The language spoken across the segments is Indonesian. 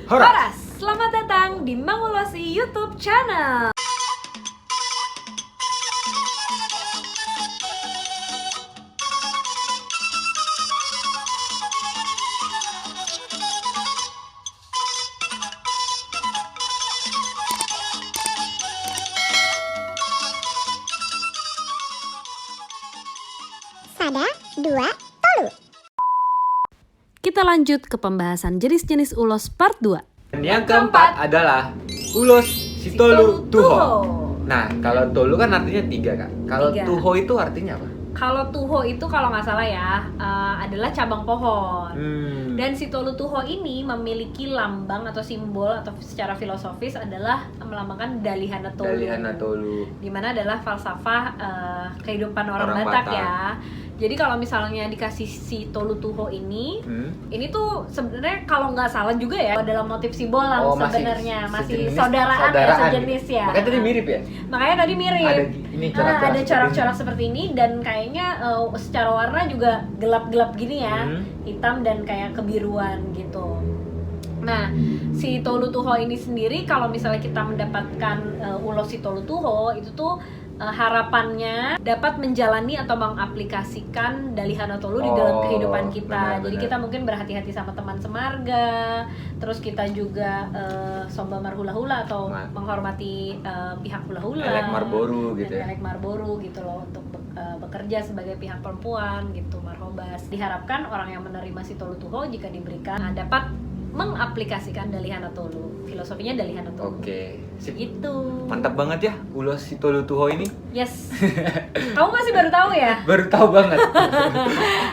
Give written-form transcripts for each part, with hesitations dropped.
Horas, selamat datang di Mangulosi YouTube channel. Sada, dua, tolu. Kita lanjut ke pembahasan jenis-jenis ulos part 2. Dan yang keempat adalah ulos Sitolu Tuho. Nah, kalau tolu kan artinya 3, Kak. Kalau 3. tuho itu artinya apa? Kalau tuho itu kalau nggak salah ya adalah cabang pohon. Dan si Tolu Tuho ini memiliki lambang atau simbol atau secara filosofis adalah melambangkan Dalihana Tolu. Dalihana Tolu. Dimana adalah falsafah kehidupan orang Batak ya. Jadi kalau misalnya dikasih si Tolu Tuho ini tuh sebenarnya kalau nggak salah juga ya dalam motif Sibolang sebenarnya masih saudaraan ya, sejenis ya. Makanya tadi mirip ya. Makanya tadi mirip. Ada ini corak-corak. Ada corak-corak seperti ini dan kayaknya secara warna juga gelap-gelap gini ya, hitam dan kayak kebiruan gitu. Nah, si Tolu Tuho ini sendiri kalau misalnya kita mendapatkan ulos si Tolu Tuho itu tuh harapannya dapat menjalani atau mengaplikasikan Dalihana Tolu di dalam kehidupan kita. Jadi kita mungkin berhati-hati sama teman semarga, terus kita juga somba marhula-hula atau menghormati pihak hula-hula. Elek Marboru gitu ya. Elek Marboru gitu loh untuk bekerja sebagai pihak perempuan gitu, marhobas. Diharapkan orang yang menerima si Tolu Tuho jika diberikan dapat mengaplikasikan Dalihana Tolu. Filosofinya Dalihana Tolu. Oke. Sip. Gitu. Mantap banget ya ulos Sitolu Tuho ini. Yes. Kamu masih baru tahu ya? Baru tahu banget.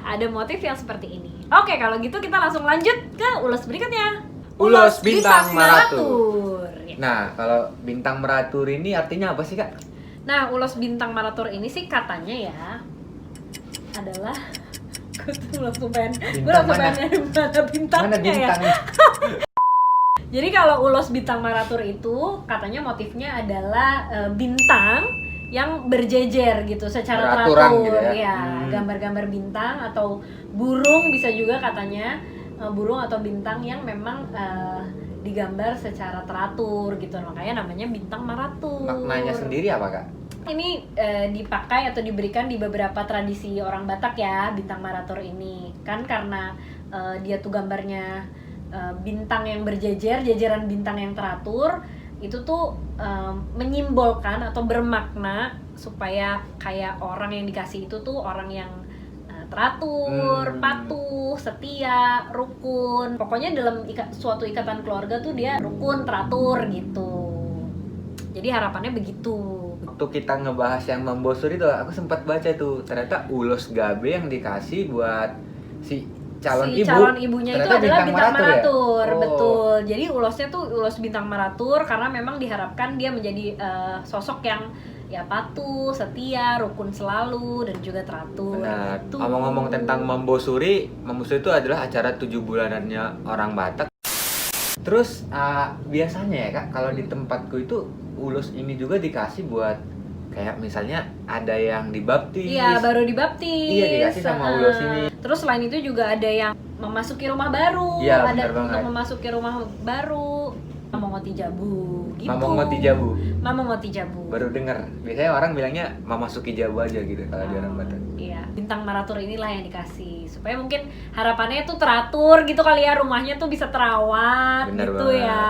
Ada motif yang seperti ini. Oke, kalau gitu kita langsung lanjut ke ulos berikutnya. Ulos Bintang Maratur. Ya. Nah, kalau Bintang Maratur ini artinya apa sih, Kak? Nah, ulos Bintang Maratur ini sih katanya ya adalah gue langsung pengen nyari mana bintangnya ya. Jadi kalau ulos Bintang Maratur itu katanya motifnya adalah bintang yang berjejer gitu secara teratur gitu ya. Gambar-gambar bintang atau burung bisa juga katanya burung atau bintang yang memang digambar secara teratur gitu. Makanya namanya Bintang Maratur. Maknanya sendiri apa, Kak? Ini dipakai atau diberikan di beberapa tradisi orang Batak ya, Bintang Maratur ini. Kan karena dia tuh gambarnya bintang yang berjejer, jajaran bintang yang teratur, itu tuh menyimbolkan atau bermakna supaya kayak orang yang dikasih itu tuh orang yang teratur, patuh, setia, rukun. Pokoknya dalam suatu ikatan keluarga tuh dia rukun, teratur gitu. Jadi harapannya begitu. Waktu kita ngebahas yang membosur itu, aku sempat baca tuh ternyata ulos gabe yang dikasih buat si calon ibunya itu adalah Bintang Maratur ya? Betul. Jadi ulosnya tuh ulos Bintang Maratur karena memang diharapkan dia menjadi sosok yang ya patuh, setia, rukun selalu dan juga teratur. Benar. Gitu. Ngomong-ngomong tentang membosuri itu adalah acara 7 bulanannya orang Batak. Terus biasanya ya, Kak, kalau di tempatku itu ulos ini juga dikasih buat kayak misalnya ada yang dibaptis. Iya, baru dibaptis. Iya, dikasih sama ulos ini. Terus selain itu juga ada yang memasuki rumah baru. Iya, ada benar banget. untuk memasuki rumah baru. Mamongoti Jabu gitu. Mamongoti Jabu. Mamongoti Jabu. Baru denger. Biasanya orang bilangnya Mamasuki Jabu aja gitu kalau di orang Batak. Iya, Bintang Maratur inilah yang dikasih supaya mungkin harapannya itu teratur gitu kali ya, rumahnya tuh bisa terawat. Bener gitu banget. Ya.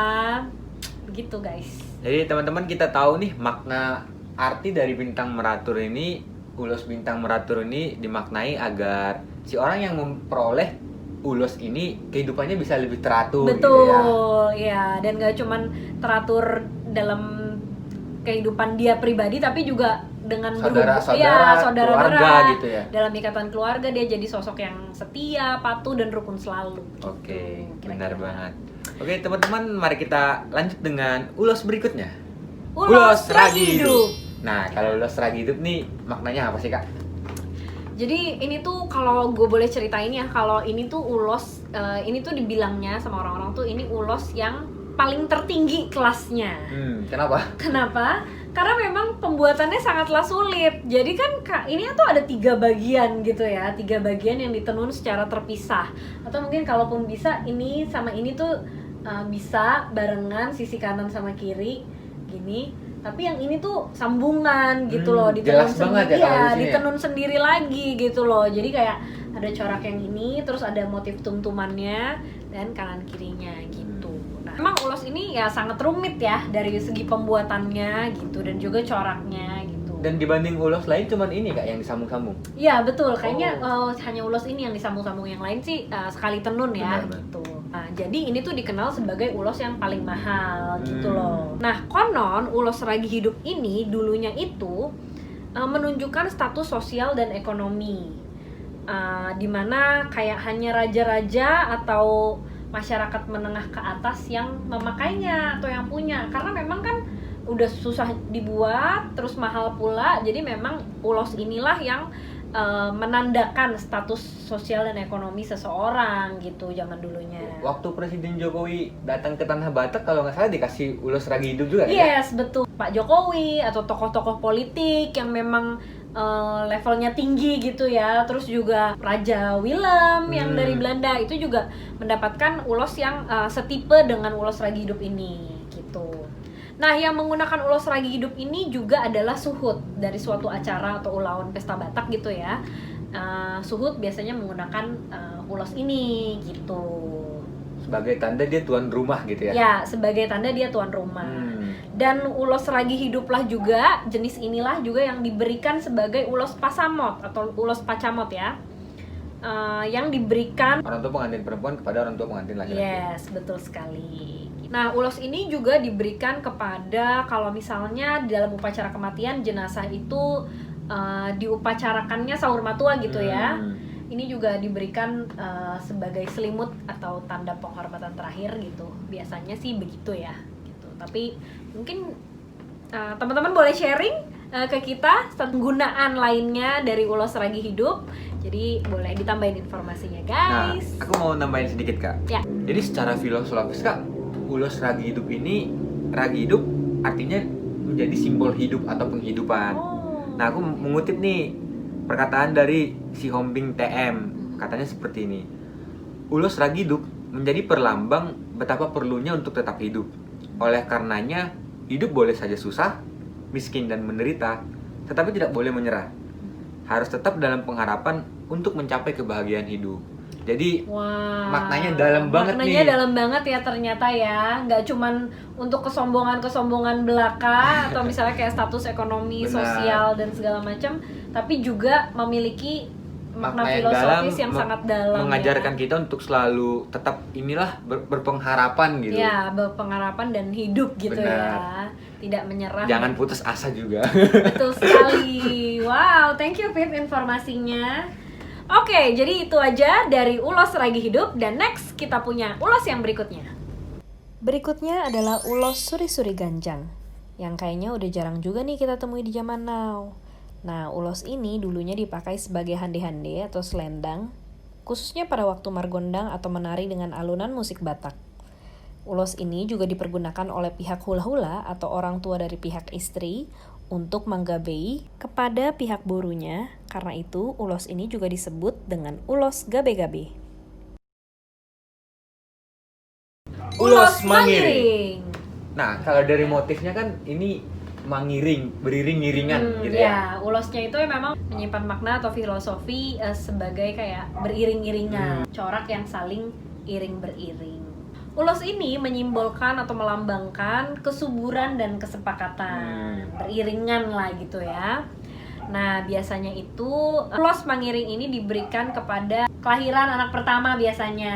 Begitu guys. Jadi teman-teman kita tahu nih makna arti dari Bintang Maratur ini. Ulos Bintang Maratur ini dimaknai agar si orang yang memperoleh ulos ini kehidupannya bisa lebih teratur. Betul, gitu ya. Dan gak cuman teratur dalam kehidupan dia pribadi tapi juga dengan saudara keluarga gitu ya. Dalam ikatan keluarga dia jadi sosok yang setia, patuh dan rukun selalu. Oke, Gitu, benar kira-kira. banget. Oke, teman-teman, mari kita lanjut dengan ulos berikutnya. Ulos Ragi Hidup. Nah, kalau ulos ragi hidup nih maknanya apa sih, Kak? Jadi ini tuh kalau gue boleh ceritain ya, kalau ini tuh ulos, ini tuh dibilangnya sama orang-orang tuh ini ulos yang paling tertinggi kelasnya. Kenapa? Kenapa? Karena memang pembuatannya sangatlah sulit. Jadi kan ini tuh ada 3 bagian gitu ya, 3 bagian yang ditenun secara terpisah. Atau mungkin kalaupun bisa ini sama ini tuh bisa barengan sisi kanan sama kiri gini, tapi yang ini tuh sambungan gitu loh, ditenun jelas banget sendiri ya kalau di sini ditenun sendiri lagi gitu loh. Jadi kayak ada corak yang ini, terus ada motif tumtumannya dan kanan kirinya gitu. Nah, emang ulos ini ya sangat rumit ya dari segi pembuatannya gitu dan juga coraknya gitu. Dan dibanding ulos lain cuman ini Kak yang disambung-sambung. Iya betul, kayaknya hanya ulos ini yang disambung-sambung, yang lain sih sekali tenun ya. Benar. Gitu. Nah, jadi ini tuh dikenal sebagai ulos yang paling mahal gitu loh. Nah, konon ulos ragi hidup ini dulunya itu menunjukkan status sosial dan ekonomi, dimana kayak hanya raja-raja atau masyarakat menengah ke atas yang memakainya atau yang punya, karena memang kan udah susah dibuat, terus mahal pula. Jadi memang ulos inilah yang menandakan status sosial dan ekonomi seseorang gitu zaman dulunya. Waktu Presiden Jokowi datang ke Tanah Batak kalau nggak salah dikasih ulos ragi hidup juga ya? Yes, betul. Pak Jokowi atau tokoh-tokoh politik yang memang levelnya tinggi gitu ya. Terus juga Raja Willem yang dari Belanda itu juga mendapatkan ulos yang setipe dengan ulos ragi hidup ini gitu. Nah, yang menggunakan ulos ragi hidup ini juga adalah suhud dari suatu acara atau ulawan pesta Batak gitu ya. Suhud biasanya menggunakan ulos ini gitu. Sebagai tanda dia tuan rumah gitu ya? Ya, sebagai tanda dia tuan rumah. Dan ulos ragi hiduplah juga, jenis inilah juga yang diberikan sebagai ulos pasamot atau ulos pacamot ya. Yang diberikan orang tua pengantin perempuan kepada orang tua pengantin laki-laki. Yes, betul sekali. Nah, ulos ini juga diberikan kepada kalau misalnya di dalam upacara kematian jenazah itu diupacarakannya sahur matua gitu ya. Ini juga diberikan sebagai selimut atau tanda penghormatan terakhir gitu. Biasanya sih begitu ya. Gitu. Tapi mungkin teman-teman boleh sharing ke kita penggunaan lainnya dari ulos ragi hidup. Jadi boleh ditambahin informasinya guys. Nah, aku mau nambahin sedikit Kak. Ya. Jadi secara filosofis Kak, ulos ragi hidup ini, ragi hidup artinya menjadi simbol hidup atau penghidupan. Nah, aku mengutip nih perkataan dari Si Hombing TM. Katanya seperti ini. Ulos ragi hidup menjadi perlambang betapa perlunya untuk tetap hidup. Oleh karenanya, hidup boleh saja susah, miskin dan menderita, tetapi tidak boleh menyerah. Harus tetap dalam pengharapan untuk mencapai kebahagiaan hidup. Jadi maknanya dalam banget nih. Maknanya dalam banget ya ternyata ya. Nggak cuman untuk kesombongan belaka atau misalnya kayak status ekonomi, sosial dan segala macam, tapi juga memiliki makna filosofis yang sangat dalam. Mengajarkan kita untuk selalu tetap inilah berpengharapan gitu. Ya, berpengharapan dan hidup gitu. Benar. Ya. Tidak menyerah. Jangan putus asa juga. Betul sekali. Wow, thank you Pip informasinya. Oke, jadi itu aja dari ulos ragi hidup. Dan next kita punya ulos yang berikutnya. Berikutnya adalah ulos suri-suri ganjang, yang kayaknya udah jarang juga nih kita temui di zaman now. Nah, ulos ini dulunya dipakai sebagai hande-hande atau selendang, khususnya pada waktu margondang atau menari dengan alunan musik Batak. Ulos ini juga dipergunakan oleh pihak hula-hula atau orang tua dari pihak istri untuk menggabei kepada pihak burunya. Karena itu, ulos ini juga disebut dengan ulos gabe-gabe. Ulos mangiring. Nah, kalau dari motifnya kan ini mangiring, beriring-iringan gitu ya. Ya, ulosnya itu memang menyimpan makna atau filosofi sebagai kayak beriring-iringan, corak yang saling iring beriring. Ulos ini menyimbolkan atau melambangkan kesuburan dan kesepakatan, beriringan lah gitu ya. Nah, biasanya itu ulos mangiring ini diberikan kepada kelahiran anak pertama biasanya,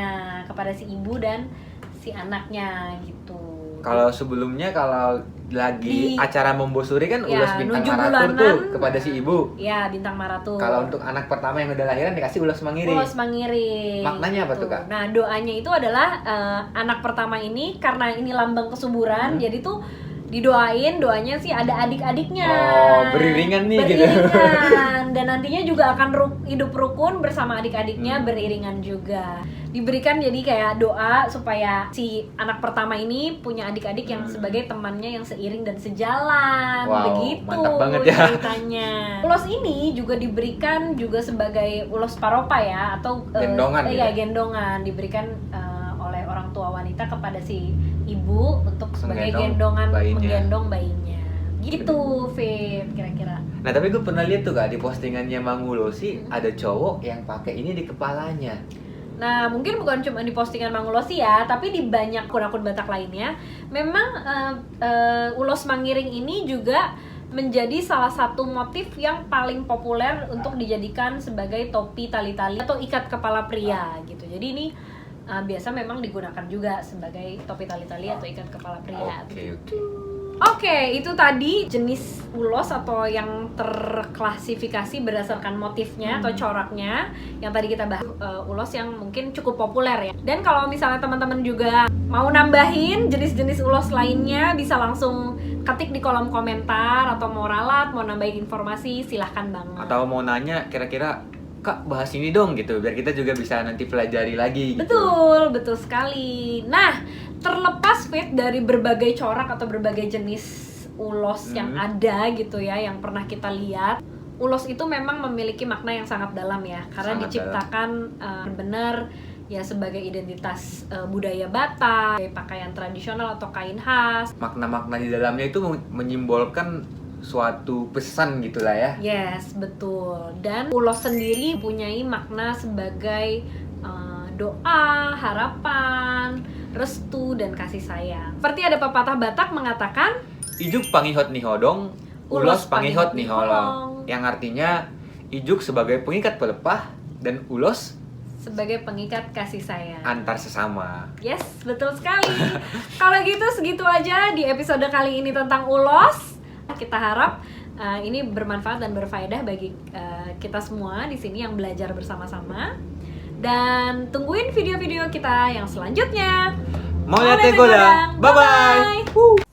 kepada si ibu dan si anaknya gitu. Kalau sebelumnya kalau lagi acara membosuri kan ya, ulos bintang maratur tuh kepada si ibu. Ya, bintang maratur. Kalau untuk anak pertama yang udah lahiran dikasih ulos mangiring. Ulos mangiring. Maknanya apa tuh Kak? Nah, doanya itu adalah anak pertama ini karena ini lambang kesuburan, jadi tuh doanya sih ada adik-adiknya. Oh, beriringan nih gitu. Beriringan. Dan nantinya juga akan hidup rukun bersama adik-adiknya beriringan juga. Diberikan jadi kayak doa supaya si anak pertama ini punya adik-adik yang sebagai temannya yang seiring dan sejalan. Wow, begitu mantap banget ya ceritanya. Ulos ini juga diberikan juga sebagai ulos paropa ya, atau gendongan gendongan diberikan oleh orang tua tua wanita kepada si ibu untuk sebagai Menggendong menggendong bayinya. Gitu, Fit, kira-kira. Nah tapi gue pernah lihat tuh Kak di postingannya Mang Ulo sih ada cowok yang pakai ini di kepalanya. Nah, mungkin bukan cuma di postingan Mang Ulos ya, tapi di banyak akun-akun Batak lainnya. Memang ulos mangiring ini juga menjadi salah satu motif yang paling populer untuk dijadikan sebagai topi tali-tali atau ikat kepala pria gitu. Jadi ini biasa memang digunakan juga sebagai topi tali-tali atau ikat kepala pria. Oke, itu tadi jenis ulos atau yang terklasifikasi berdasarkan motifnya atau coraknya. Yang tadi kita bahas ulos yang mungkin cukup populer ya. Dan kalau misalnya teman-teman juga mau nambahin jenis-jenis ulos lainnya, bisa langsung ketik di kolom komentar, atau mau ralat, mau nambahin informasi, silahkan banget. Atau mau nanya kira-kira Kak bahas ini dong gitu, biar kita juga bisa nanti pelajari lagi gitu. Betul sekali. Nah, terlepas Fit dari berbagai corak atau berbagai jenis ulos yang ada gitu ya, yang pernah kita lihat, ulos itu memang memiliki makna yang sangat dalam ya, karena Sangat diciptakan benar ya sebagai identitas budaya Batak, pakaian tradisional atau kain khas. Makna-makna di dalamnya itu menyimbolkan suatu pesan gitulah ya. Yes, betul. Dan ulos sendiri mempunyai makna sebagai doa, harapan, restu, dan kasih sayang. Seperti ada pepatah Batak mengatakan, Ijuk pangihot nihodong, ulos pangihot niholong. Yang artinya ijuk sebagai pengikat pelepah dan ulos sebagai pengikat kasih sayang antar sesama. Yes, betul sekali. Kalau gitu segitu aja di episode kali ini tentang ulos. Kita harap ini bermanfaat dan berfaedah bagi kita semua di sini yang belajar bersama-sama. Dan tungguin video-video kita yang selanjutnya. Mau lihat Godang. Bye bye.